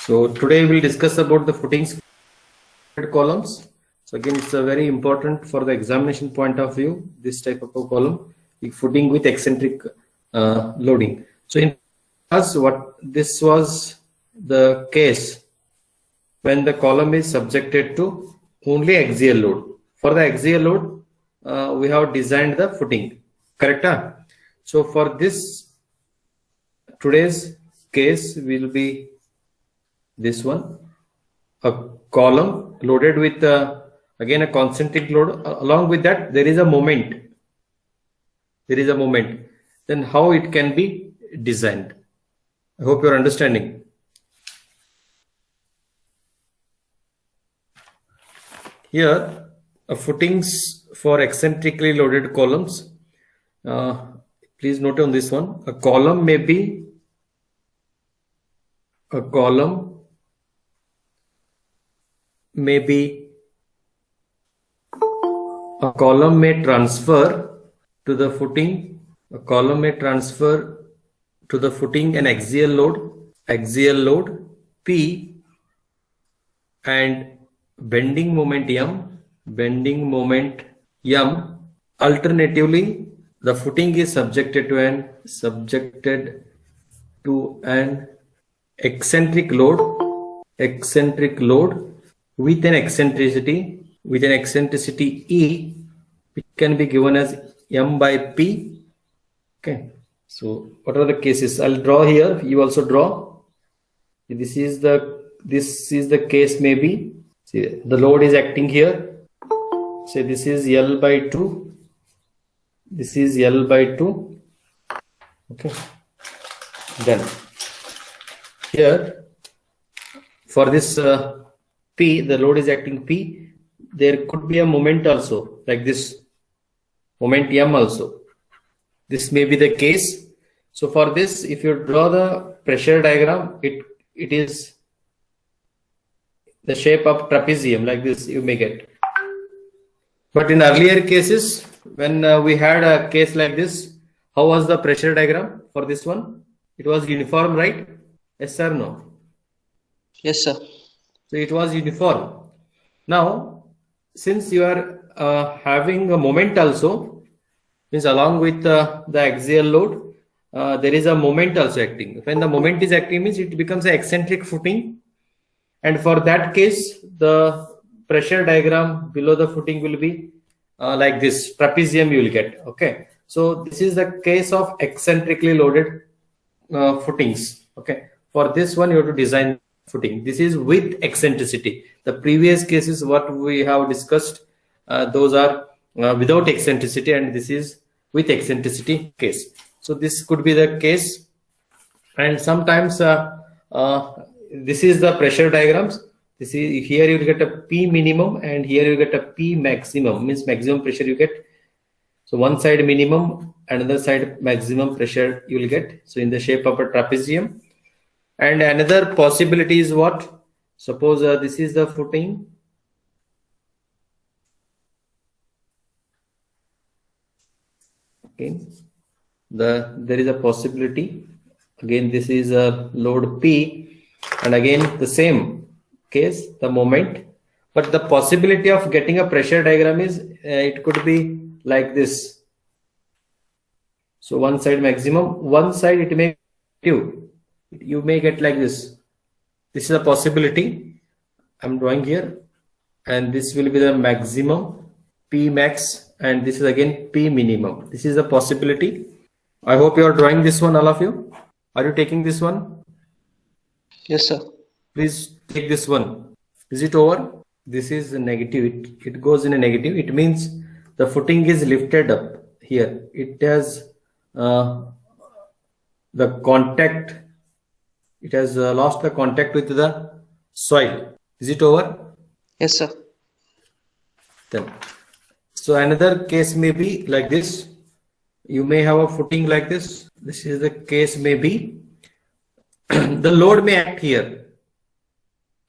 So today we will discuss about the footings columns. So again, it's a very important for the examination point of view, this type of a column, footing with eccentric loading. So in us, what this was the case when the column is subjected to only axial load. For the axial load, we have designed the footing, correct? So for this, today's case will be this one, a column loaded with again a concentric load. Along with that, there is a moment. Then how it can be designed? I hope you're understanding. Here, footings for eccentrically loaded columns. Please note on this one. A column may transfer to the footing. A column may transfer to the footing an axial load P and bending moment M. Alternatively, the footing is subjected to an eccentric load with an eccentricity E, which can be given as M by P. Okay, so what are the cases? I'll draw here. You also draw. This is the case. Maybe see, the load is acting here. Say this is L by 2. This is L by 2. Okay. Then here for this P, the load is acting P. There could be a moment also, like this moment M also. This may be the case. So for this, if you draw the pressure diagram, it is the shape of trapezium, like this you may get. But in earlier cases, when we had a case like this, how was the pressure diagram for this one? It was uniform, right? Yes or no? Yes, sir. So it was uniform. Now, since you are having a moment also, means along with the axial load, there is a moment also acting. When the moment is acting, means it becomes an eccentric footing. And for that case, the pressure diagram below the footing will be like this, trapezium you will get. Okay. So this is the case of eccentrically loaded footings. Okay. For this one, you have to design footing. This is with eccentricity. The previous cases what we have discussed, those are without eccentricity, and this is with eccentricity case. So this could be the case, and sometimes this is the pressure diagrams. This is here you will get a P minimum, and here you get a P maximum, means maximum pressure you get. So one side minimum, another side maximum pressure you will get. So in the shape of a trapezium. And another possibility is what? Suppose this is the footing. Okay. There is a possibility. Again, this is a load P, and again the same case, the moment. But the possibility of getting a pressure diagram is it could be like this. So one side maximum, one side it may you may get like this. This is a possibility. I'm drawing here, and this will be the maximum P max, and this is again P minimum. This is a possibility. I hope you are drawing this one, all of you. Are you taking this one? Yes, sir. Please take this one. Is it over? This is a negative. It goes in a negative. It means the footing is lifted up here. It has the contact. It has lost the contact with the soil. Is it over? Yes, sir. Then, so another case may be like this. You may have a footing like this. This is the case may be. The load may act here,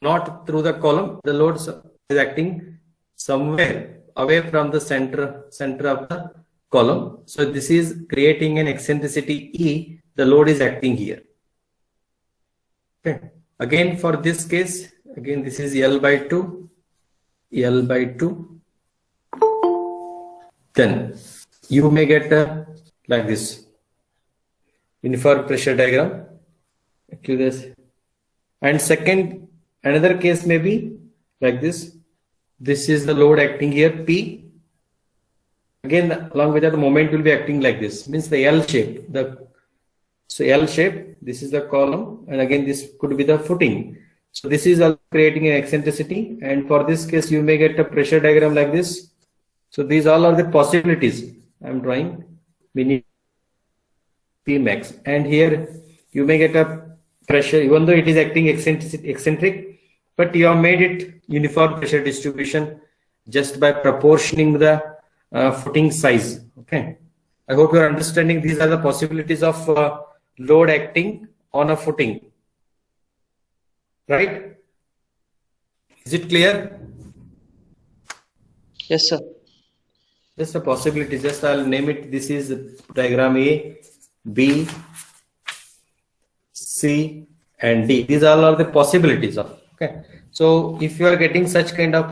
not through the column. The load is acting somewhere away from the center of the column. So this is creating an eccentricity E. The load is acting here. Okay. Again, for this case, again, this is L by 2, L by 2. Then you may get like this uniform pressure diagram. Okay, this. And second, another case may be like this. This is the load acting here, P. Again, along with that, the moment will be acting like this. Means the L shape. So L shape. This is the column, and again this could be the footing. So this is also creating an eccentricity. And for this case, you may get a pressure diagram like this. So these all are the possibilities. I am drawing mini P max, and here you may get a pressure, even though it is acting eccentric, but you have made it uniform pressure distribution just by proportioning the footing size. Okay, I hope you are understanding. These are the possibilities of load acting on a footing, right? Is it clear? Yes, sir. Just a possibility. Just I'll name it. This is diagram A, B, C, and D. These all are the possibilities of. Okay. So if you are getting such kind of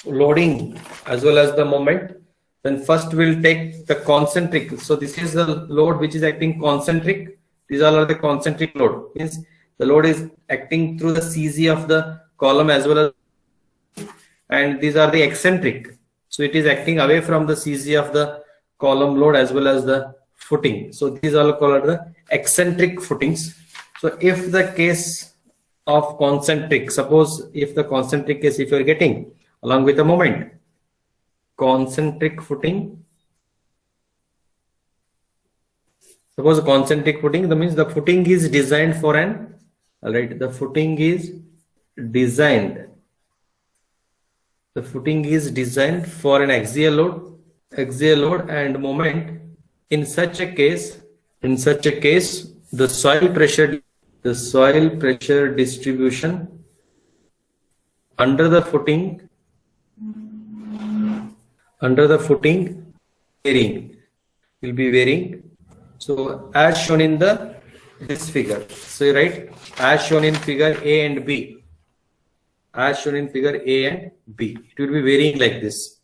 loading as well as the moment, then first we'll take the concentric. So this is the load which is acting concentric. These all are the concentric load. Means the load is acting through the CZ of the column as well as, and these are the eccentric. So it is acting away from the CZ of the column load as well as the footing. So these are called the eccentric footings. So if the case of concentric, suppose if the concentric case, if you are getting along with the moment, concentric footing, suppose a concentric footing, that means the footing is designed for an, all right, the footing is designed for an axial load and moment. In such a case, the soil pressure distribution under the footing will be varying. So as shown in this figure, so right, as shown in figure A and B, it will be varying like this.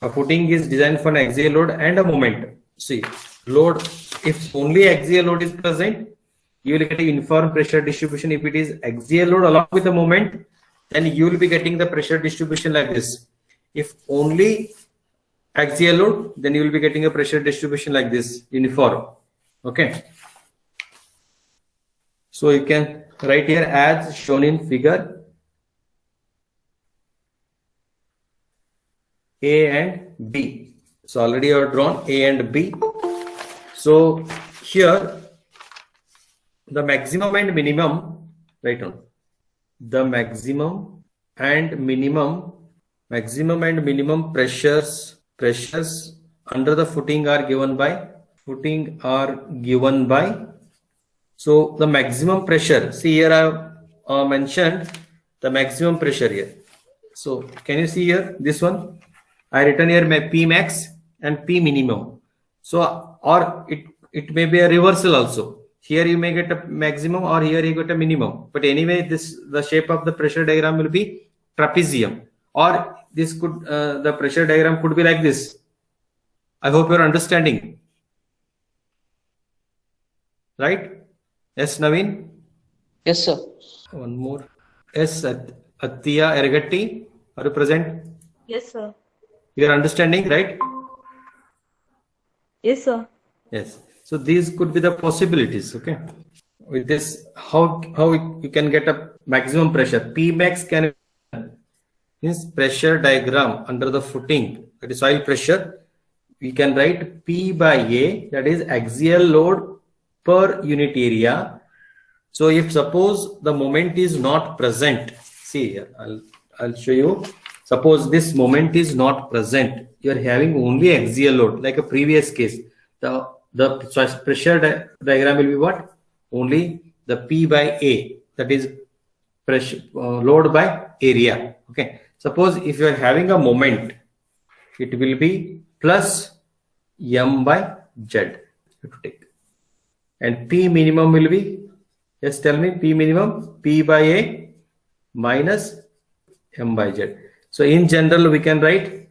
A footing is designed for an axial load and a moment. See, load, if only axial load is present, you will get a uniform pressure distribution. If it is axial load along with the moment, then you will be getting the pressure distribution like this. If only axial load, then you will be getting a pressure distribution like this, uniform. Okay. So you can write here as shown in figure A and B. So already you have drawn A and B. So here the maximum and minimum, write down the maximum and minimum pressures under the footing are given by so the maximum pressure, see here I have mentioned the maximum pressure here. So can you see here this one? I written here my P max and P minimum. So or it may be a reversal also. Here you may get a maximum or here you get a minimum. But anyway, the shape of the pressure diagram will be trapezium, or this could the pressure diagram could be like this. I hope you're understanding. Right? Yes, Naveen? Yes, sir. One more. Yes, Attiya Ergatti. Are you present? Yes, sir. You are understanding, right? Yes, sir. Yes. So these could be the possibilities. Okay. With this, how you can get a maximum pressure? P max can means pressure diagram under the footing, that is soil pressure. We can write P by A, that is axial load per unit area. So if suppose the moment is not present, see here, I'll show you. Suppose this moment is not present, you are having only axial load, like a previous case. The pressure diagram will be what? Only the P by A, that is pressure load by area. Okay. Suppose if you are having a moment, it will be plus M by Z. You have to take, and P minimum will be Yes, tell me. P minimum, P by A minus M by Z. So in general, we can write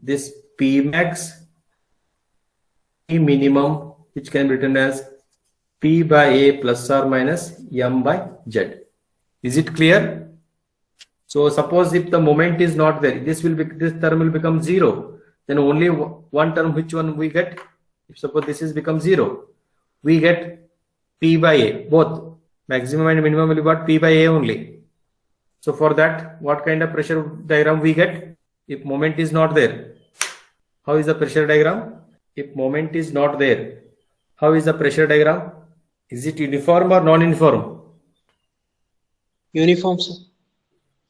this P max, P minimum, which can be written as P by A plus or minus M by Z. Is it clear? So suppose if the moment is not there, this term will become 0. Then only one term, which one we get? If suppose this is become 0, we get P by A, both maximum and minimum will be what? P by A only. So for that, what kind of pressure diagram we get? If moment is not there, how is the pressure diagram? If moment is not there, how is the pressure diagram? Is it uniform or non-uniform? Uniform, sir.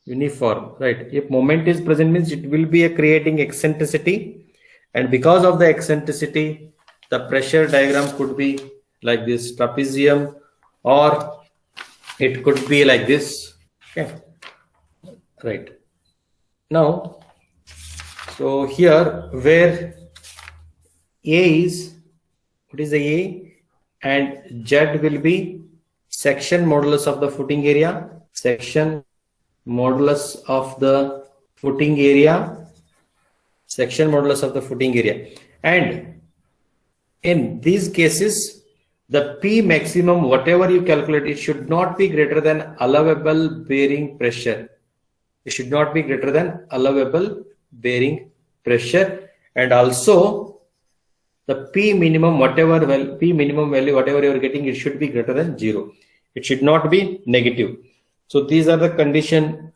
Uniform, right? If moment is present means it will be creating eccentricity, and because of the eccentricity, the pressure diagram could be like this trapezium, or it could be like this. Okay, right. Now, so here where A is, what is the A? And Z will be section modulus of the footing area, section modulus of the footing area, section modulus of the footing area. And in these cases, the P maximum, whatever you calculate, it should not be greater than allowable bearing pressure. It should not be greater than allowable bearing pressure. And also the P minimum, whatever P minimum value, whatever you are getting, it should be greater than 0. It should not be negative. So these are the condition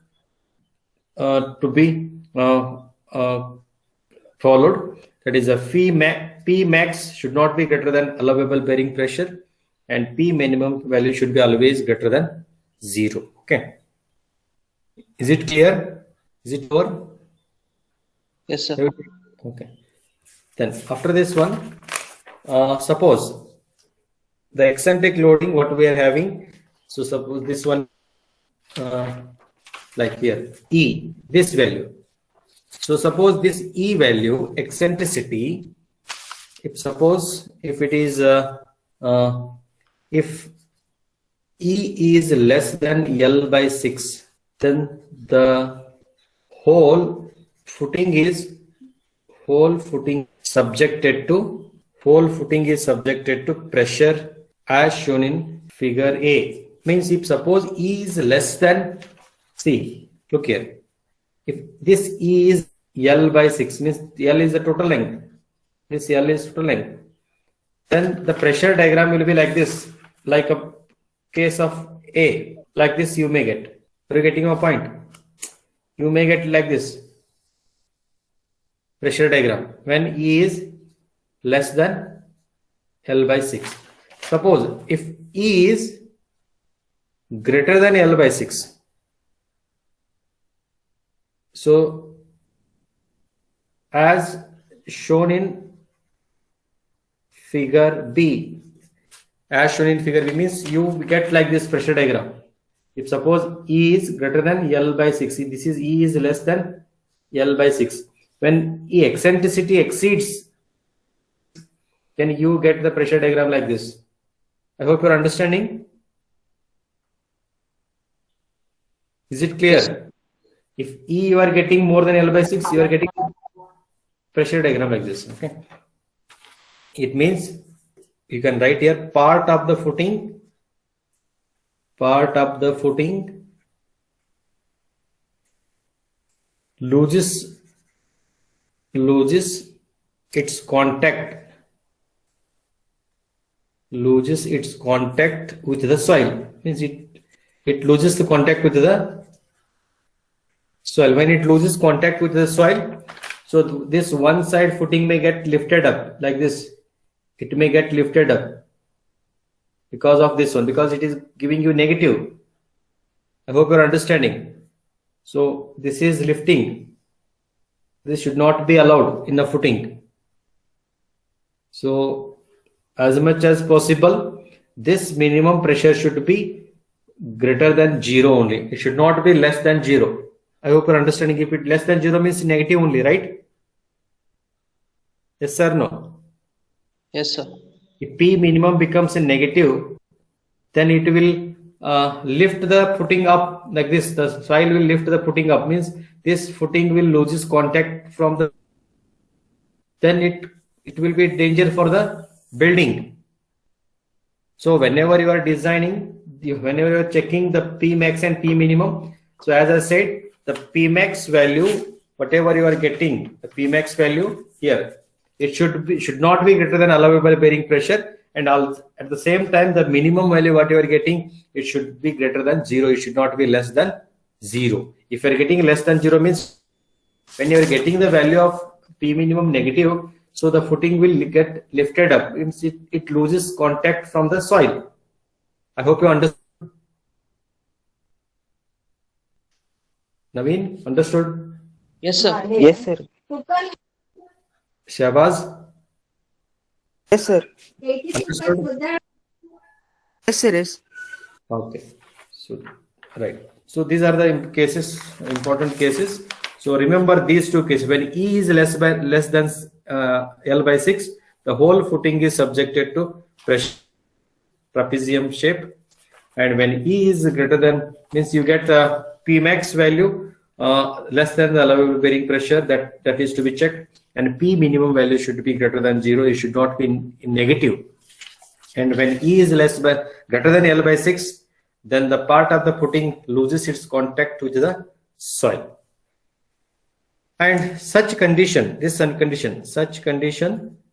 to be followed. That is, a P max should not be greater than allowable bearing pressure, and P minimum value should be always greater than 0. Okay. Is it clear? Is it over? Yes, sir. Okay. Then after this one, suppose the eccentric loading, what we are having. So suppose this one, like here, E, this value. So suppose this E value, eccentricity, if it is, if E is less than L by 6, then the whole footing is subjected to pressure as shown in figure A. Means if suppose E is less than, see, look here, if this E is L by 6, means L is the total length, this L is total length, then the pressure diagram will be like this, like a case of A, like this you may get. Are you getting my point? You may get like this pressure diagram when E is less than L by 6. Suppose if E is greater than L by 6, so as shown in figure B, means you get like this pressure diagram. If suppose E is greater than L by 6, this is E is less than L by 6. When E eccentricity exceeds, then you get the pressure diagram like this. I hope you're understanding. Is it clear? If E you are getting more than L by 6, you are getting pressure diagram like this. Okay. It means you can write here part of the footing loses its contact with the soil. Means it loses the contact with the soil. When it loses contact with the soil, so this one side footing may get lifted up like this. It may get lifted up because of this one, because it is giving you negative. I hope you're understanding. So this is lifting. This should not be allowed in the footing. So as much as possible, this minimum pressure should be greater than 0 only. It should not be less than 0. I hope you're understanding. If it less than 0 means negative only, right? Yes sir, no? Yes, sir. If P minimum becomes a negative, then it will lift the footing up like this. The soil will lift the footing up, means this footing will loses contact from the, then it will be danger for the building. So whenever you are designing, whenever you are checking the P max and P minimum, so as I said, the P max value, whatever you are getting, the P max value here, it should not be greater than allowable bearing pressure, and at the same time the minimum value what you are getting, it should be greater than 0. It should not be less than 0. If you are getting less than 0 means when you are getting the value of P minimum negative, so the footing will get lifted up, means it loses contact from the soil. I hope you understand. Naveen, understood? Yes, sir. Yes, sir. Shahbaz, Yes, sir. understood? Yes, sir. Yes. Okay, so right. So these are the cases, important cases. So remember these two cases. When E is less than L by 6, the whole footing is subjected to pressure, trapezium shape. And when E is greater than, means you get the P max value less than the allowable bearing pressure, that is to be checked. And P minimum value should be greater than 0. It should not be in negative. And when E is greater than L by 6, then the part of the footing loses its contact with the soil. And such condition, such condition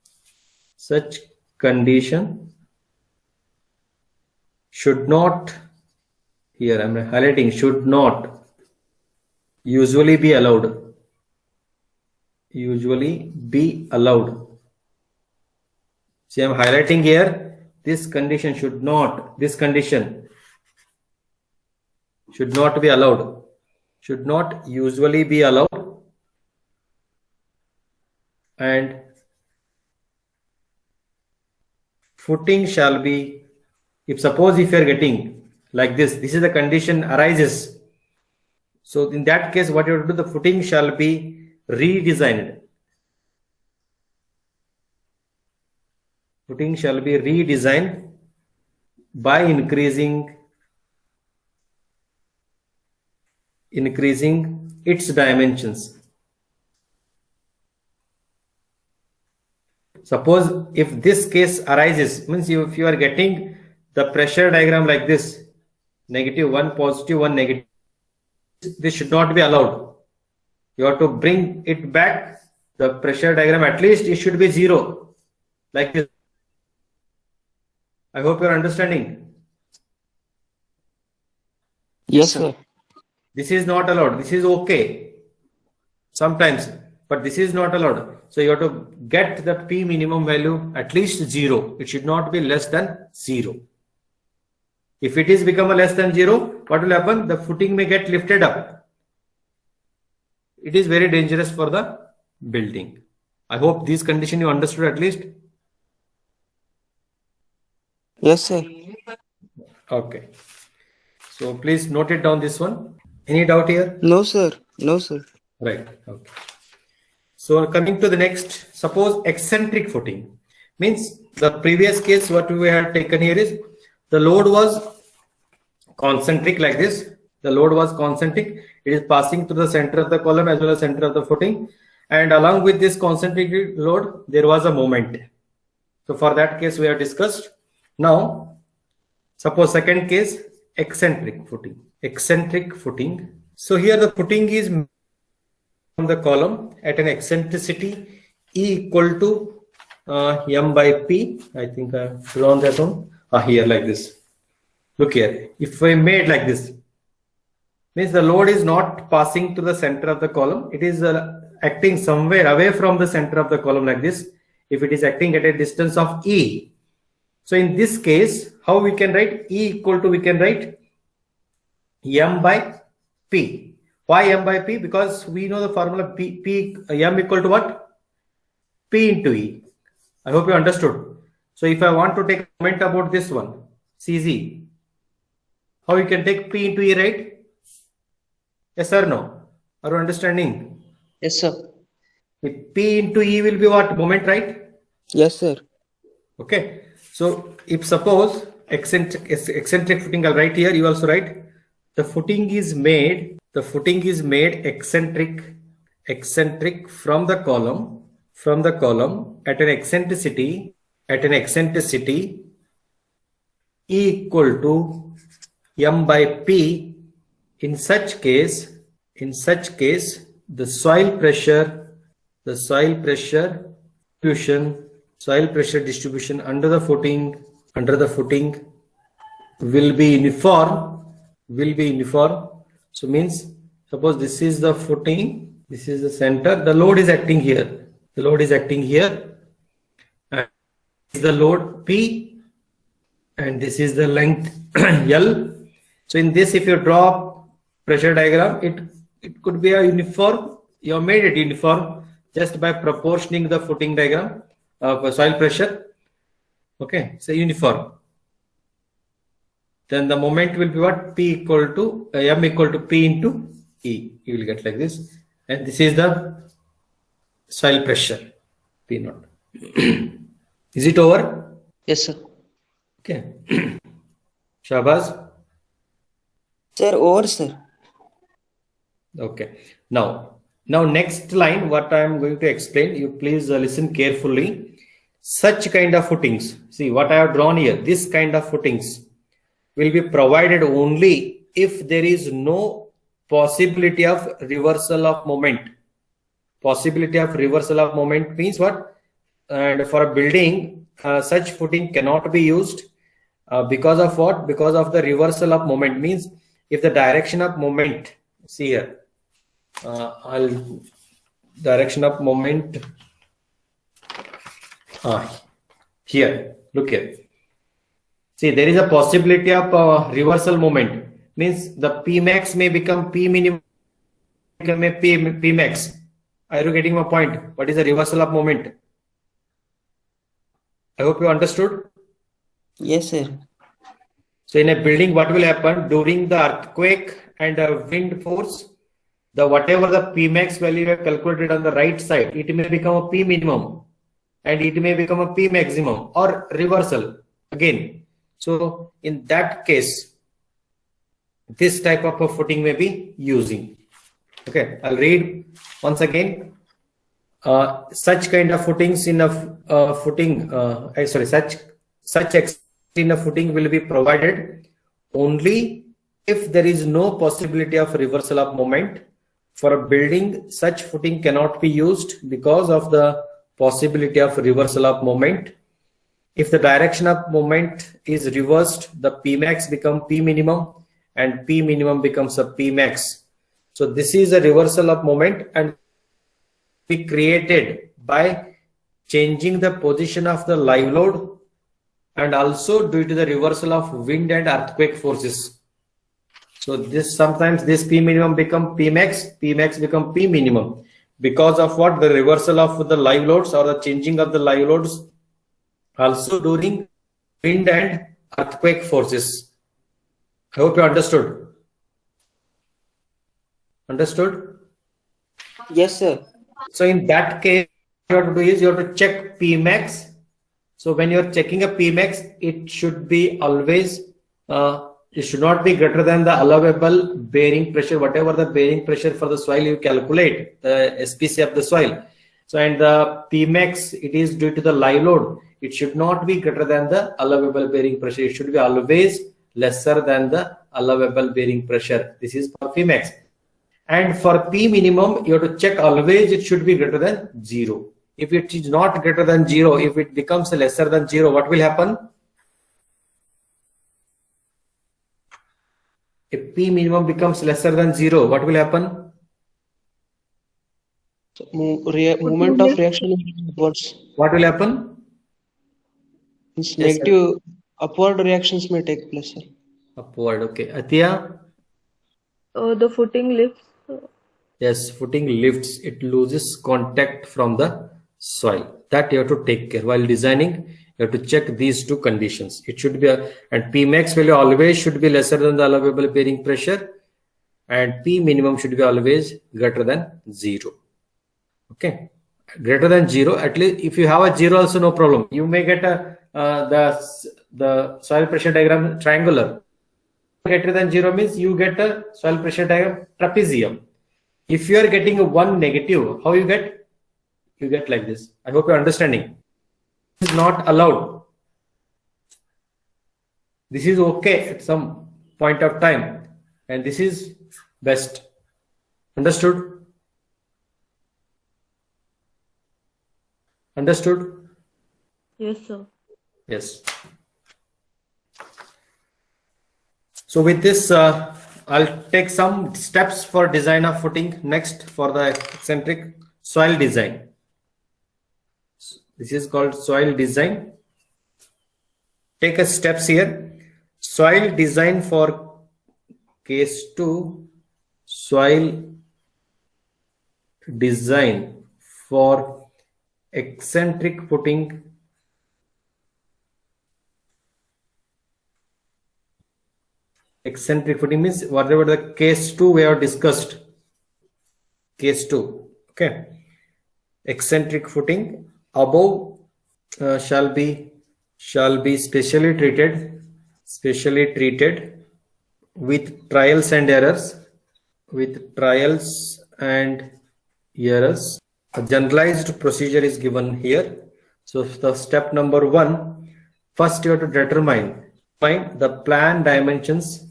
should not, here I am highlighting, should not usually be allowed. Usually be allowed. See, I am highlighting here, this condition should not be allowed, should not usually be allowed. And footing shall be, if you are getting like this is the condition arises. So in that case, what you have to do, the footing shall be redesigned. Footing shall be redesigned by increasing its dimensions. Suppose if this case arises, means if you are getting the pressure diagram like this, -1, +1, negative, this should not be allowed. You have to bring it back, the pressure diagram, at least it should be 0, like this. I hope you are understanding. Yes, sir. This is not allowed. This is okay sometimes, but this is not allowed. So you have to get the P minimum value at least 0. It should not be less than 0. If it is become a less than 0, what will happen? The footing may get lifted up. It is very dangerous for the building. I hope this condition you understood at least. Yes, sir. Okay. So please note it down, this one. Any doubt here? No, sir. No, sir. Right. Okay. So coming to the next, suppose eccentric footing, means the previous case what we had taken here is the load was concentric like this. The load was concentric. It is passing through the center of the column as well as center of the footing. And along with this concentric load, there was a moment. So for that case we have discussed. Now, suppose second case, eccentric footing. Eccentric footing. So here the footing is from the column at an eccentricity E equal to M by P. I think I have drawn that one. Here like this. Look here. If I made like this, means the load is not passing to the center of the column. It is acting somewhere away from the center of the column like this. If it is acting at a distance of E. So in this case, how we can write? E equal to, we can write M by P. Why M by P? Because we know the formula M equal to what? P into E. I hope you understood. So if I want to take a comment about this one, CZ, how you can take P into E, right? Yes or no? Are you understanding? Yes, sir. With P into E will be what? Moment, right? Yes, sir. Okay. So if suppose eccentric footing. I'll write here. You also write. The footing is made eccentric from the column at an eccentricity E equal to m by p. In such case, the soil pressure distribution under the footing will be uniform. So means, suppose this is the footing, this is the center, the load is acting here, and this is the load P, and this is the length L. So in this, if you draw pressure diagram, it could be a uniform. You have made it uniform just by proportioning the footing diagram of soil pressure. Okay, so uniform. Then the moment will be what? P equal to m equal to P into E. You will get like this, and this is the soil pressure P naught. Is it over? Yes, sir. Okay. Shahbaz. Sir, over, sir. Okay. Now next line, what I am going to explain, you please listen carefully. Such kind of footings, see what I have drawn here, this kind of footings will be provided only if there is no possibility of reversal of moment. Possibility of reversal of moment means what? And for a building, such footing cannot be used because of what? Because of the reversal of moment. Means if the direction of moment, see here, direction of moment here, look here. See, there is a possibility of reversal moment. Means the P max may become P minimum, become a P max. Are you getting my point? What is the reversal of moment? I hope you understood. Yes, sir. So in a building, what will happen during the earthquake and wind force? The whatever the P max value you have calculated on the right side, it may become a P minimum, and it may become a P maximum or reversal again. So in that case, this type of a footing may be using. Okay, I'll read once again. Such kind of footings in a such in a footing will be provided only if there is no possibility of reversal of moment. For a building, such footing cannot be used because of the possibility of reversal of moment. If the direction of moment is reversed, the P max becomes P minimum and P minimum becomes a P max. So this is a reversal of moment and be created by changing the position of the live load and also due to the reversal of wind and earthquake forces. So this sometimes this P minimum become P max become P minimum because of what? The reversal of the live loads or the changing of the live loads also during wind and earthquake forces. I hope you understood. Understood? Yes, sir. So in that case, what you have to do is you have to check P max. So when you are checking a P max, it should be always it should not be greater than the allowable bearing pressure, whatever the bearing pressure for the soil you calculate, the SPC of the soil. So and the P max, it is due to the live load. It should not be greater than the allowable bearing pressure. It should be always lesser than the allowable bearing pressure. This is for P max. And for P minimum, you have to check always it should be greater than 0. If it is not greater than 0, if it becomes lesser than 0, what will happen? If P minimum becomes lesser than 0, what will happen? So, moment of reaction upwards. What will happen? Means Yes, negative upward reactions may take place, sir. Upward, okay. Athiya? The footing lifts. Yes, footing lifts. It loses contact from the soil. That you have to take care. While designing, you have to check these two conditions. It should be and P max value always should be lesser than the allowable bearing pressure, and P minimum should be always greater than 0. Okay, greater than 0. At least if you have a 0 also, no problem. You may get a the soil pressure diagram triangular. Greater than 0 means you get a soil pressure diagram trapezium. If you are getting a 1 negative, how you get? You get like this. I hope you are understanding. This is not allowed. This is okay at some point of time, and this is best. Understood? Understood? Yes, sir. Yes. So with this, I'll take some steps for design of footing next for the eccentric soil design. This is called soil design. Take a steps here. Soil design for case 2, soil design for eccentric footing means whatever the case 2 we have discussed. Case 2, okay. Eccentric footing above shall be specially treated with trials and errors. A generalized procedure is given here. So the step number 1, first you have to determine the plan dimensions,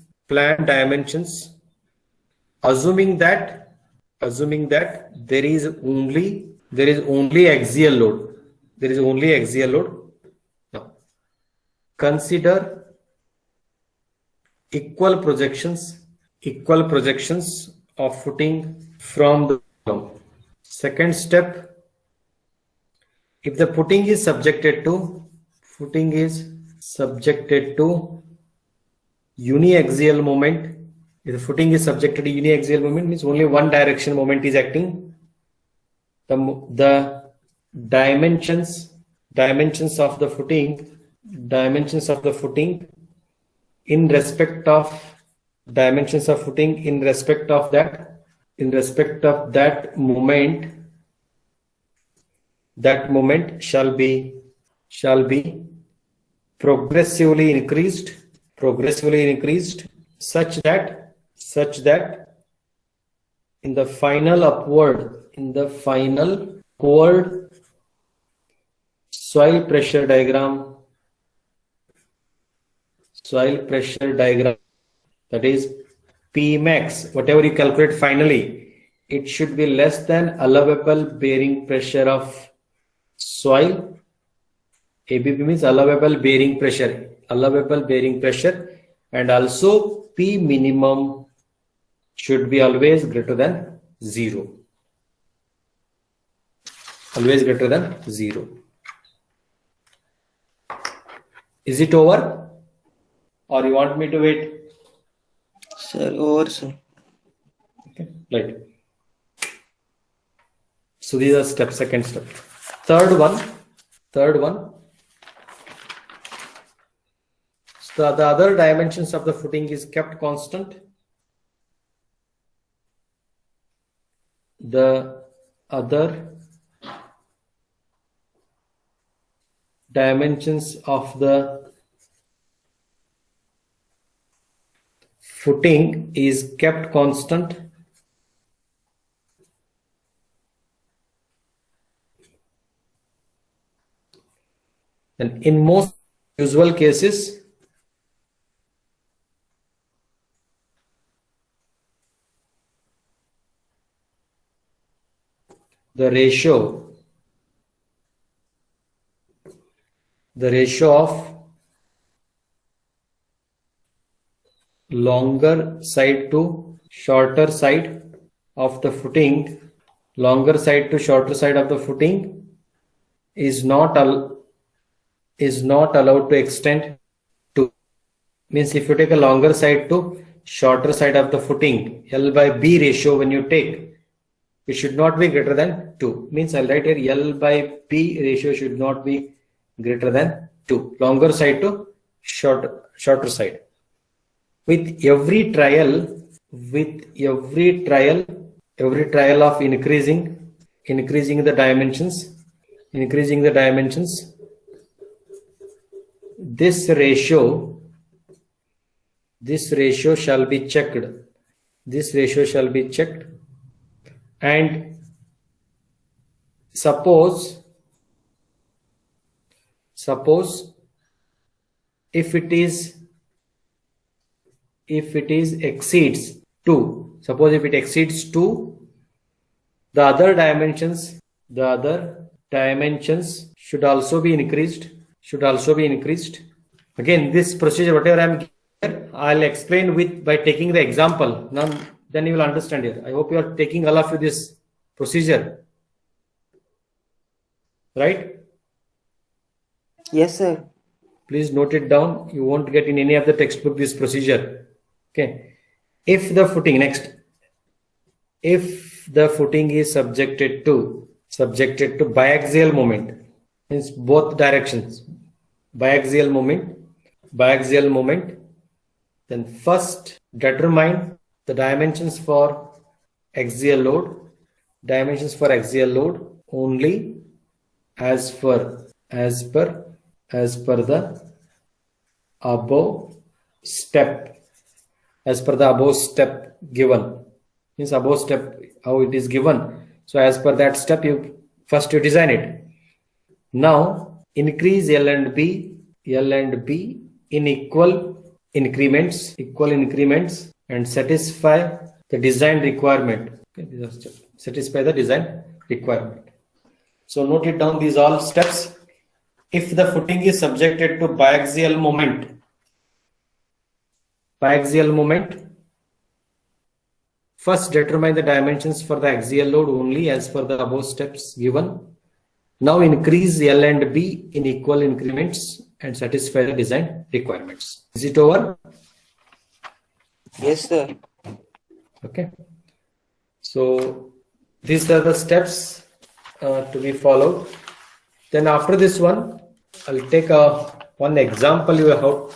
assuming that there is only axial load. Now consider equal projections of footing from the ground. Second step, if the footing is subjected to uniaxial moment, if the footing is subjected to uniaxial moment, means only one direction moment is acting. The dimensions of the footing in respect of that moment shall be progressively increased such that in the final upward soil pressure diagram, that is P max, whatever you calculate finally, it should be less than allowable bearing pressure of soil. ABP means allowable bearing pressure, and also P minimum should be always greater than 0. Is it over, or you want me to wait? Sir, over, sir. Okay, right. So these are second step. Third one. So the other dimensions of the footing is kept constant. The other dimensions of the footing is kept constant. And in most usual cases, the ratio of longer side to shorter side of the footing, is not allowed to extend to, means if you take a longer side to shorter side of the footing, L by B ratio when you take, it should not be greater than 2. Means I'll write here L by B ratio should not be greater than 2. Longer side to shorter side. With every trial of increasing the dimensions, this ratio shall be checked. This ratio shall be checked. And suppose if it exceeds 2, suppose if it exceeds 2, the other dimensions should also be increased. Again, this procedure, whatever I am giving here, I'll explain by taking the example. Now, then you will understand here. I hope you are taking all of you this procedure, right? Yes, sir. Please note it down. You won't get in any of the textbook this procedure. Okay. If the footing is subjected to biaxial moment, means both directions, biaxial moment, then first determine the dimensions for axial load only as per the above step given. Means above step how it is given. So as per that step, you design it. Now increase L and B in equal increments and satisfy the design requirement. Okay, these are steps. Satisfy the design requirement. So note it down, these all steps. If the footing is subjected to biaxial moment, first determine the dimensions for the axial load only as per the above steps given. Now increase L and B in equal increments and satisfy the design requirements. Is it over? Yes, sir. Okay. So these are the steps to be followed. Then after this one, I'll take one example. You will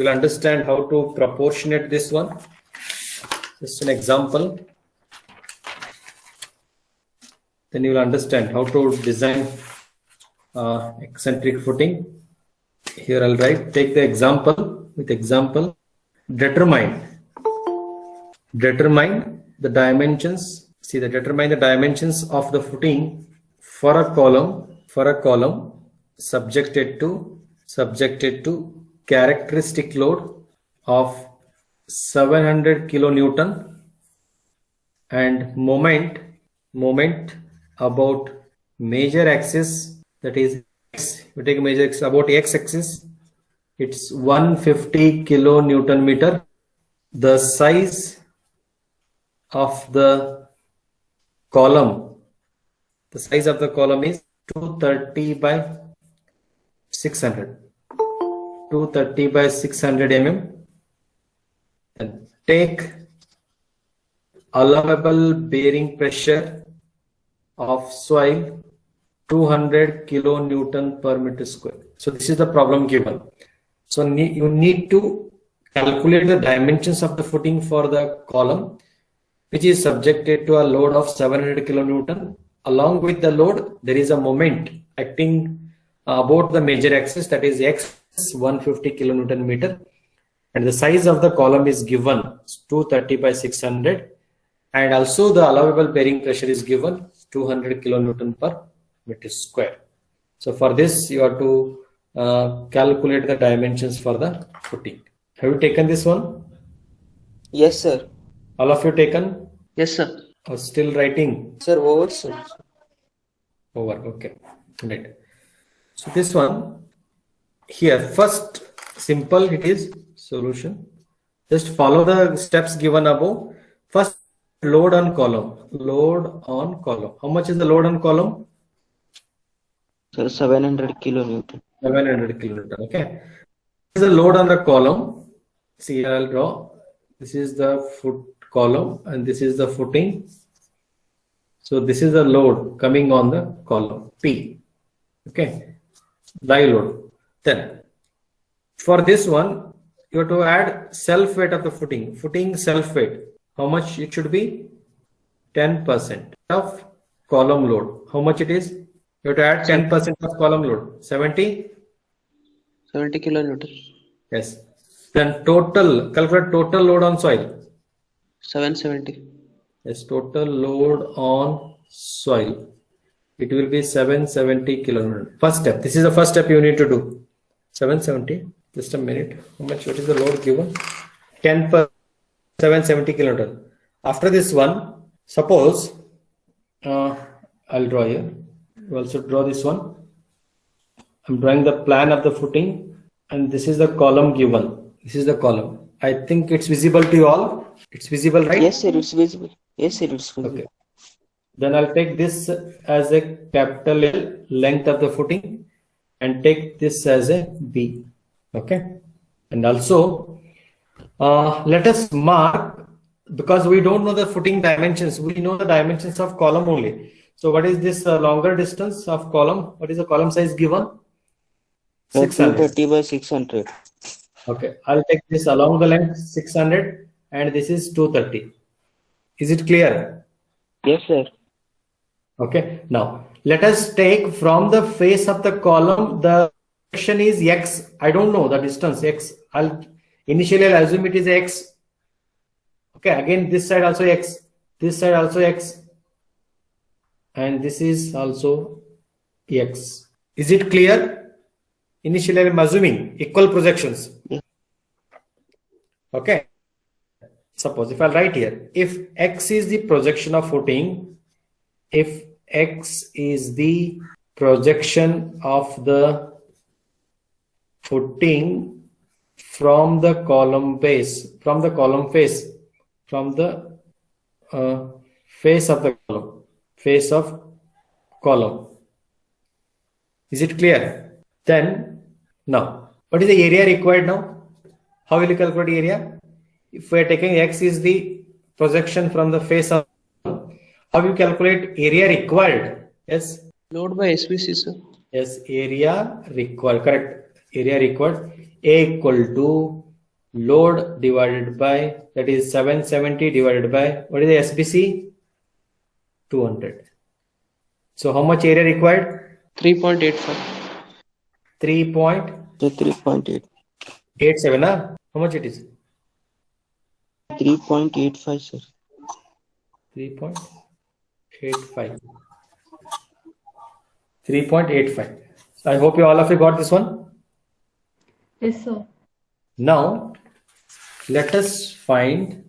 understand how to proportionate this one. Just an example. Then you will understand how to design eccentric footing. Here I'll write, take the example. With example, determine the dimensions. See, determine the dimensions of the footing for a column subjected to characteristic load of 700 kilonewton and moment about major axis, that is X. We take a major axis about X axis, it's 150 kilonewton meter. The size of the column is 230 by 600 mm. And take allowable bearing pressure of soil 200 kilonewton per meter square. So this is the problem given. So you need to calculate the dimensions of the footing for the column, which is subjected to a load of 700 kilonewton. Along with the load, there is a moment acting about the major axis, that is X 150 kilonewton meter, and the size of the column is given 230 by 600, and also the allowable bearing pressure is given 200 kilonewton per meter square. So for this, you have to calculate the dimensions for the footing. Have you taken this one? Yes, sir. All of you taken? Yes, sir. Or still writing? Sir, over, sir. Over. Okay. Right. So this one here, first simple, it is solution. Just follow the steps given above. First, load on column. How much is the load on column? Sir, 700 kilonewton. 700 kilonewton. Okay. This is the load on the column. See, I'll draw. This is the foot column and this is the footing. So this is the load coming on the column P. Okay. Live load. Then for this one, you have to add self weight of the footing. Footing self weight. How much it should be? 10% of column load. How much it is? You have to add 10% of column load. 70? Sir, 70 kilonewton. Yes. Then total, calculate total load on soil. 770. Yes, total load on soil. It will be 770 kilonewton. First step. This is the first step you need to do. 770. Just a minute. How much? What is the load given? 10 per 770 kilonewton. After this one, suppose I'll draw here. You also draw this one. I'm drawing the plan of the footing, and this is the column given. This is the column. I think it's visible to you all. It's visible, right? Yes, sir, it's visible. Yes, sir, it's visible. Okay. Then I'll take this as a capital L, length of the footing, and take this as a B. Okay. And also, let us mark, because we don't know the footing dimensions. We know the dimensions of column only. So what is this longer distance of column? What is the column size given? 600. 230 by 600. Okay. I'll take this along the length 600, and this is 230. Is it clear? Yes, sir. Okay. Now let us take from the face of the column, the direction is X. I don't know the distance X. I'll assume it is X. Okay. Again, this side also X. This side also X. And this is also X. Is it clear? Initially, I'm assuming equal projections. Yeah. Okay. Suppose if I write here, if X is the projection of footing, if X is the projection of the footing from the column base, from the column face, from the face of the column, face of column. Is it clear? Then, now, what is the area required now? How will you calculate area? If we are taking X is the projection from the face of, how you calculate area required? Yes. Load by SBC, sir. Yes, area required. Correct. Area required. A equal to load divided by, that is 770 divided by, what is the SBC? 200. So how much area required? 3.85. 3.87. 3.8. Huh? How much it is? 3.85, sir. 3.85. 3.85. So I hope you all of you got this one. Yes, sir. Now let us find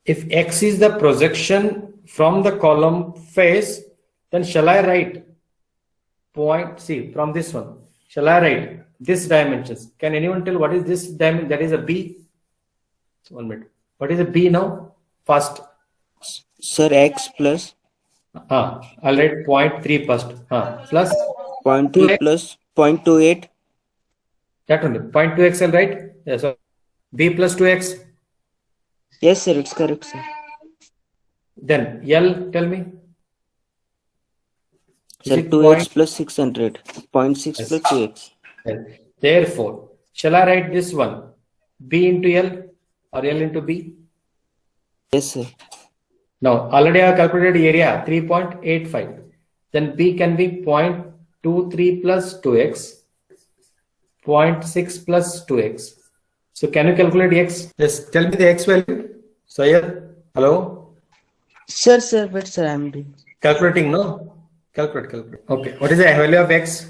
if X is the projection from the column face, then shall I write point, see from this one, shall I write this dimensions? Can anyone tell what is this dimension? That is a B. So 1 minute. What is a B now? First. Sir, X plus I'll write 0.3 first. Plus 0.3 plus 0.28. that only. 0.2x I'll write. Yeah, so B plus 2x. Yes, sir, it's correct, sir. Then L, tell me. Is Sir, it 2x plus 600. 0.6 Yes. plus 2x. Therefore, shall I write this one? B into L or L into B? Yes, sir. Now, already I have calculated area 3.85. Then B can be 0.23 plus 2x, 0.6 plus 2x. So can you calculate x? Yes, tell me the x value. Sayed, hello? Sir, but sir, I'm doing. Calculating, no? Calculate. Okay, what is the value of x?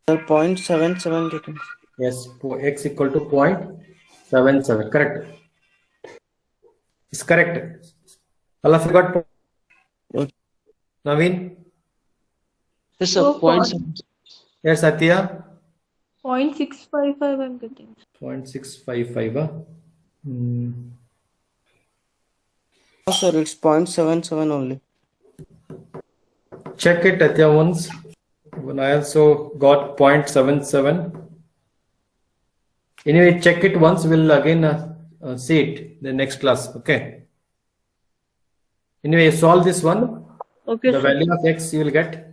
Sir, 0.77 getting. Yes, x equal to 0.77. Correct. It's correct. All of you got Okay. Naveen? Yes, sir. So, 0.7. Yes, Satya? 0.655 I'm getting. 0.655. Oh, sir, it's 0.77 only. Check it, Satya, once. When I also got 0.77. Anyway, check it once. We'll again see it in the next class. Okay. Anyway, solve this one. Okay, The sir. value of x you will get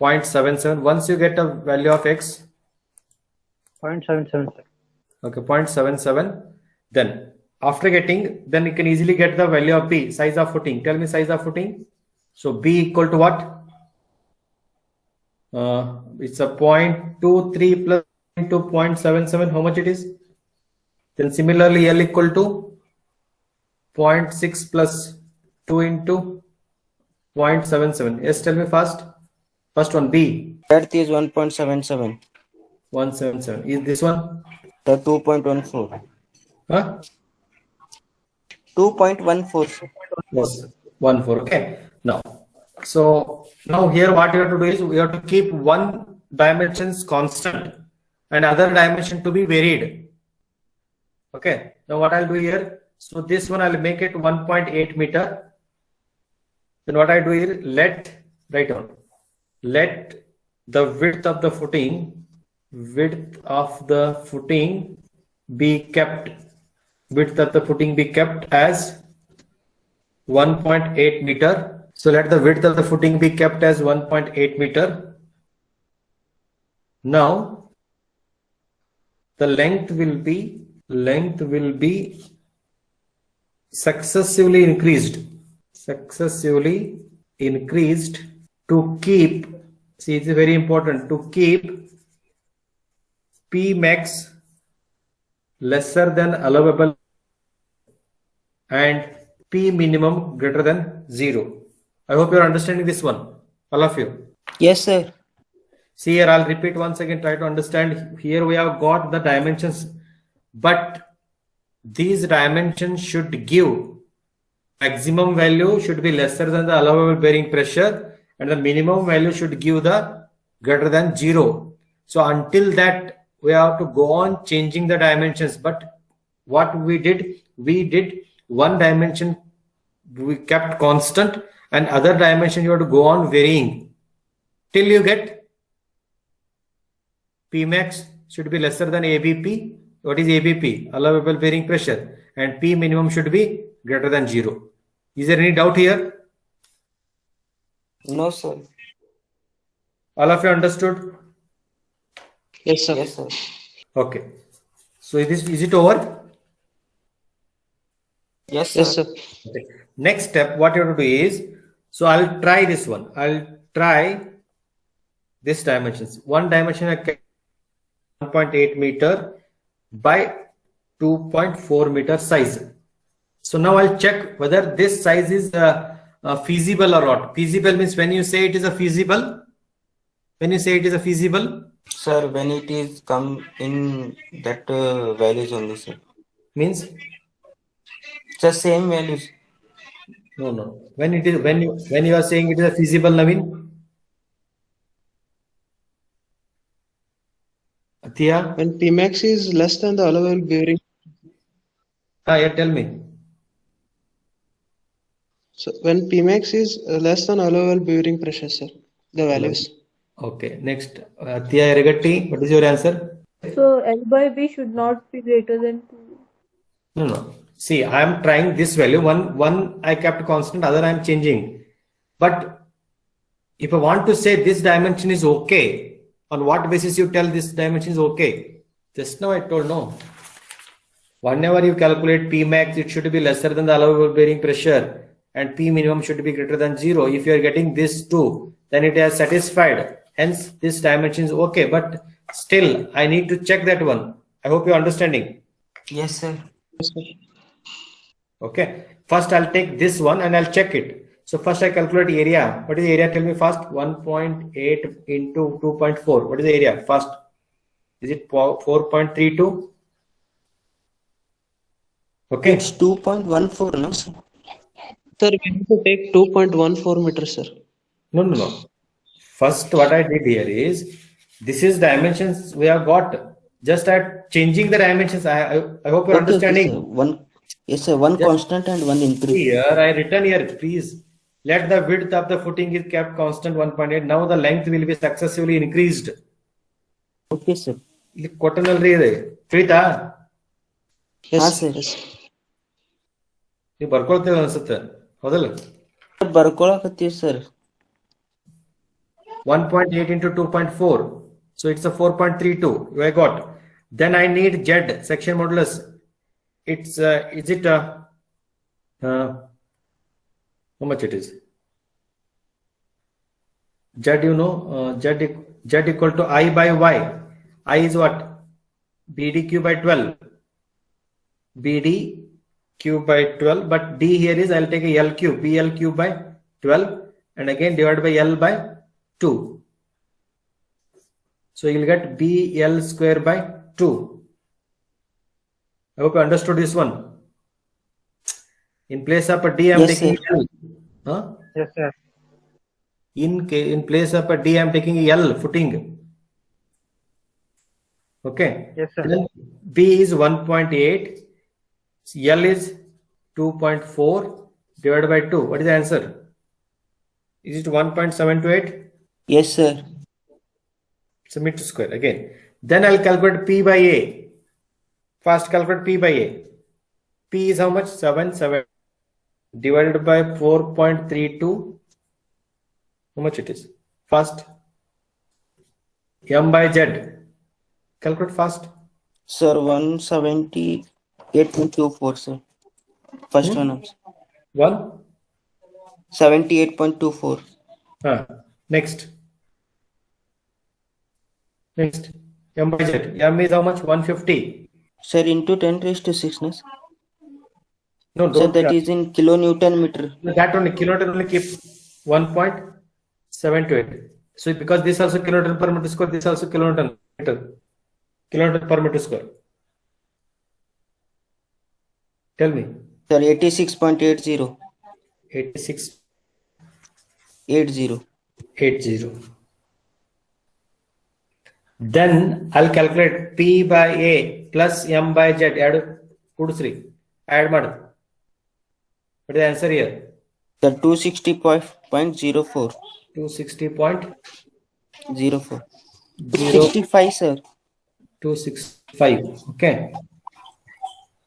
0.77. Once you get a value of x, 0.77. okay, 0.77. Then after getting, then you can easily get the value of B, size of footing. Tell me size of footing. So B equal to what? It's a 0.23 plus into 0.77. How much it is? Then similarly, L equal to 0.6 plus 2 into 0.77. Yes, tell me fast. First one, B. That is 1.77. 177. Is this one? The 2.14. Huh? 2.14. sir. Yes, 1.4. Okay. Now, so now here what you have to do is we have to keep one dimensions constant and other dimension to be varied. Okay. Now what I'll do here? So this one I'll make it 1.8 meter. Then what I do here? Write down. Let the width of the footing be kept. Width of the footing be kept as 1.8 meter. So let the width of the footing be kept as 1.8 meter. Now the length will be successively increased to keep, see, it's very important, to keep P max lesser than allowable and P minimum greater than 0. I hope you are understanding this one, all of you. Yes, sir. See here, I'll repeat once again, try to understand. Here we have got the dimensions, but these dimensions should give maximum value should be lesser than the allowable bearing pressure, and the minimum value should give the greater than 0. So until that, we have to go on changing the dimensions. But what we did one dimension we kept constant, and other dimension you have to go on varying till you get P max should be lesser than ABP. What is ABP? Allowable bearing pressure. And P minimum should be greater than 0. Is there any doubt here? No, sir. All of you understood? Yes, sir. Yes, sir. Okay. So is it over? Yes, sir. Yes, sir. Okay. Next step, what you have to do is, so I'll try this one. I'll try this dimensions. One dimension I kept 1.8 meter by 2.4 meter size. So now I'll check whether this size is feasible or not. Feasible means when you say it is a feasible. When you say it is a feasible, Sir, when it is come in that values only, sir. means It's the same values. no. When you are saying it is a feasible, Naveen. Atia, When Pmax is less than the allowable bearing, yeah, tell me. so when Pmax is less than allowable bearing pressure, sir, the values. Okay, next, Tia Regatti, what is your answer? So L by B should not be greater than 2. No. See, I am trying this value. One I kept constant, other I am changing. But if I want to say this dimension is okay, on what basis you tell this dimension is okay? Just now I told no. Whenever you calculate P max, it should be lesser than the allowable bearing pressure, and P minimum should be greater than 0. If you are getting this 2, then it has satisfied. Hence, this dimension is okay. But still, I need to check that one. I hope you are understanding. Yes, sir. Yes, sir. Okay. First, I'll take this one and I'll check it. So first, I calculate area. What is the area? Tell me fast. 1.8 into 2.4. What is the area? First, is it 4.32? Okay. It's 2.14, no, sir. Sir, we have to take 2.14 meters, sir. No. First, what I did here is, this is dimensions we have got. Just at changing the dimensions, I hope you're understanding. Sir. Yes, sir. One Yes. constant and one increase. Here, I written here, please. Let the width of the footing is kept constant 1.8. Now the length will be successively increased. Okay, sir. ಇಲ್ಲಿ ಕೊಟ್ಟನಲ್ರಿ ಇದೆ ತಿಳಿತಾ Yes, sir. yes. ನೀವು ಬರ್ಕೊಳ್ತೇವೆ ಅನ್ಸುತ್ತೆ ಹೌದಲ್ಲ ಬರ್ಕೊಳಕತ್ತೀವಿ sir 1.8 into 2.4, so it's a 4.32 I got. Then I need Z section modulus. It's is it how much it is? Z, you know, Z equal to I by Y. I is what? BDQ by 12. BDQ by 12. But D here is, I'll take a L cube. BL cube by 12. And again divided by L by 2. So you'll get BL square by 2. I hope you understood this one. In place of a D, I'm Yes, taking sir. L. Huh? Yes, sir. In place of a D, I'm taking L footing. Okay. Yes, sir. Then B is 1.8. L is 2.4 divided by 2. What is the answer? Is it 1.728? Yes, sir. It's a meter square again. Then I'll calculate P by A. First calculate P by A. P is how much? 7 divided by 4.32. How much it is? First. M by Z. Calculate fast. Sir, 178.24, sir. First one also. 1. 78.24. Next. Next. M by Z. M is how much? 150. Sir, into 10 raised to 6, no? No, Sir, don't. that is in kilonewton meter. That only kilometer only keep 1.728. So because this also kilometer per meter square, this also kilometer per meter square. Tell me. Sir, 86.80. 86. 80. Then I'll calculate P by A plus M by Z. Add Kudusri. Add mad. What is the answer here? Sir, 260.04. 260.04. 65, sir. 265. Okay.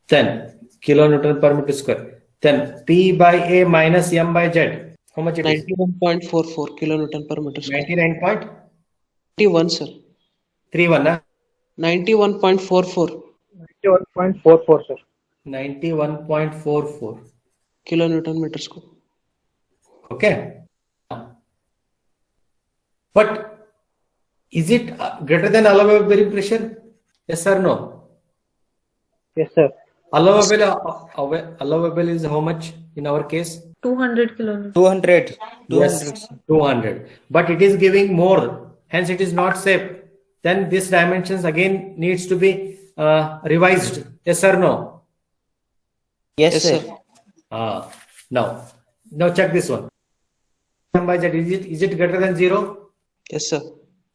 Then kilonewton per meter square. Then P by A minus M by Z. How much it is? 91.44 kilonewton per meter square. 99.31, sir. 91, 91.44, sir. 91.44. Kilonewton meter square. Okay. But is it greater than allowable bearing pressure? Yes or no? Yes, sir. Allowable is how much in our case? 200 kilometers. 200. Yes, 200. But it is giving more. Hence it is not safe. Then this dimensions again needs to be revised. Yes or no? Yes, sir. Now check this one. M by Z, is it greater than 0? Yes, sir.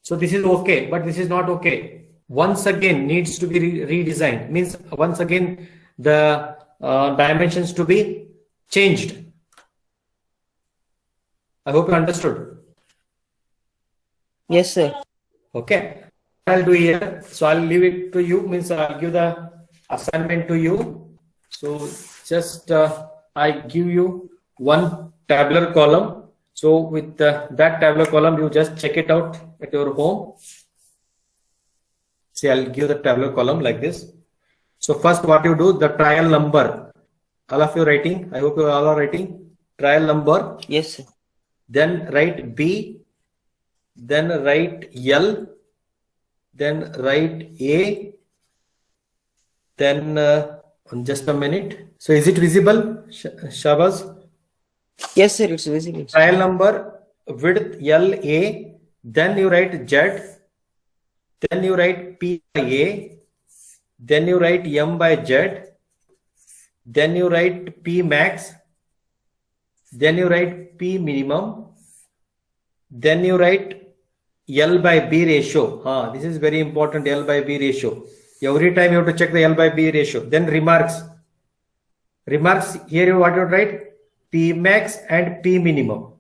So this is okay, but this is not okay. Once again needs to be redesigned. Means once again the dimensions to be changed. I hope you understood. Yes, sir. Okay. I'll do here. So I'll leave it to you. Means I'll give the assignment to you. So just I give you one tabular column. So with that tabular column, you just check it out at your home. See, I'll give the tabular column like this. So first what you do, the trial number. All of you writing. I hope you all are writing. Trial number. Yes, sir. Then write B. Then write L. Then write A. Then just a minute. So is it visible, Shabaz? Yes, sir. It's visible. Trial number, width LA. Then you write Z. Then you write P by A. Then you write M by Z. Then you write P max. Then you write P minimum. Then you write L by B ratio. This is very important, L by B ratio. Every time you have to check the L by B ratio. Then remarks. Remarks, here you what you write? P max and P minimum.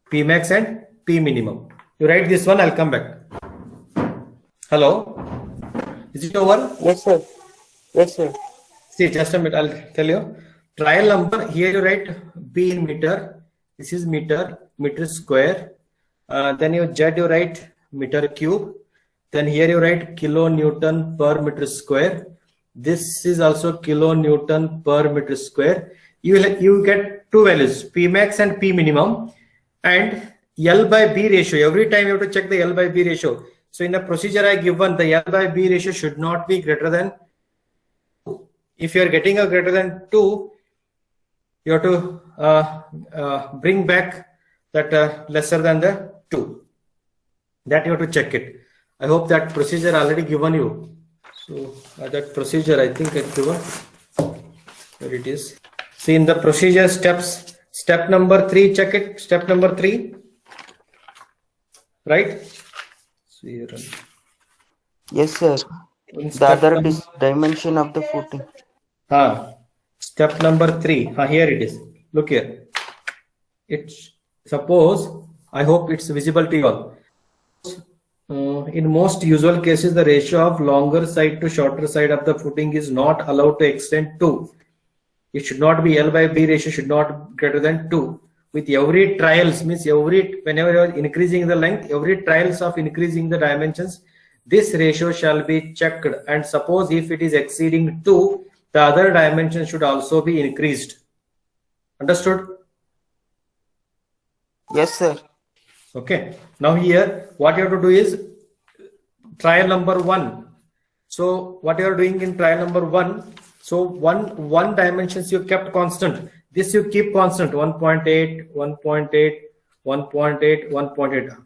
P max and P minimum. You write this one, I'll come back. Hello? Is it over? Yes, sir. Yes, sir. See, just a minute, I'll tell you. Trial number, here you write B in meter. This is meter square. Then you Z, you write meter cube. Then here you write kilonewton per meter square. This is also kilonewton per meter square. You get two values, P max and P minimum. And L by B ratio. Every time you have to check the L by B ratio. So in the procedure I given, the L by B ratio should not be greater than 2. If you are getting a greater than 2, you have to bring back that lesser than the 2. That you have to check it. I hope that procedure already given you. So that procedure I think it's given. There it is. See in the procedure steps, step number 3, check it. Step number 3. Right? So here. Yes, sir. In The step other number- dimension of the footing. Step number 3. Here it is. Look here. It's suppose, I hope it's visible to you all. In most usual cases, the ratio of longer side to shorter side of the footing is not allowed to extend to. It should not be L by B ratio should not greater than 2. With every trials means whenever you are increasing the length, every trials of increasing the dimensions, this ratio shall be checked. And suppose if it is exceeding 2, the other dimension should also be increased. Understood? Yes, sir. Okay. Now here, what you have to do is trial number 1. So what you are doing in trial number 1, so one dimensions you kept constant. This you keep constant 1.8, 1.8, 1.8, 1.8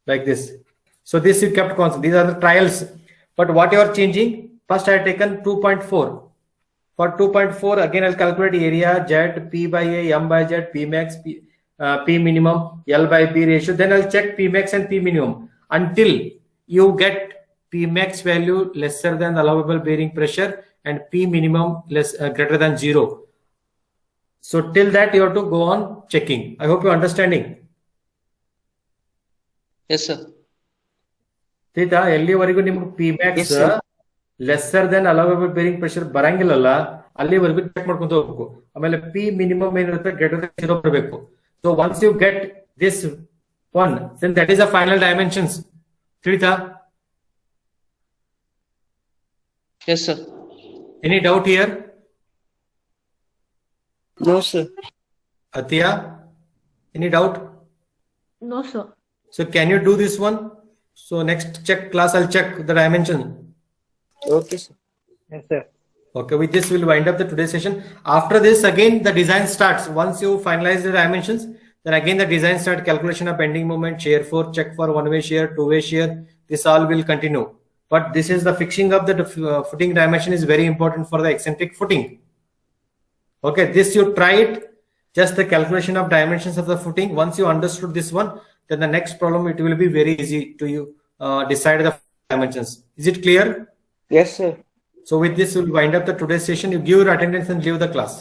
like this. So this you kept constant. These are the trials. But what you are changing? First I have taken 2.4. For 2.4 again I'll calculate area Z P by A M by Z P max P minimum L by B ratio. Then I'll check P max and P minimum until you get P max value lesser than the allowable bearing pressure and P minimum greater than 0. So till that you have to go on checking. I hope you're understanding. Yes, sir. Theta ಎಲ್ಲಿವರೆಗೂ ನಿಮಗೆ P max Yes, sir. lesser than allowable bearing pressure ಬರಂಗಿಲ್ಲಲ್ಲ ಅಲ್ಲಿವರೆಗೂ check ಮಾಡ್ಕೊಂತ ಹೋಗ್ಬೇಕು. ಆಮೇಲೆ P minimum ಏನಿರುತ್ತೆ greater than 0 ಬರಬೇಕು. So once you get this one, then that is the final dimensions. ತಿಳಿತಾ? Yes, sir. Any doubt here? No, sir. Atiya, any doubt? No, sir. So can you do this one? So next check class I'll check the dimension. Okay, sir. Yes, sir. Okay, with this we'll wind up the today's session. After this again the design starts. Once you finalize the dimensions, then again the design start, calculation of bending moment, shear force, check for one-way shear, two-way shear. This all will continue. But this is the fixing of the footing dimension is very important for the eccentric footing. Okay, this you try it, just the calculation of dimensions of the footing. Once you understood this one, then the next problem it will be very easy to you decide the dimensions. Is it clear? Yes, sir. So with this we'll wind up the today's session. You give your attendance and leave the class.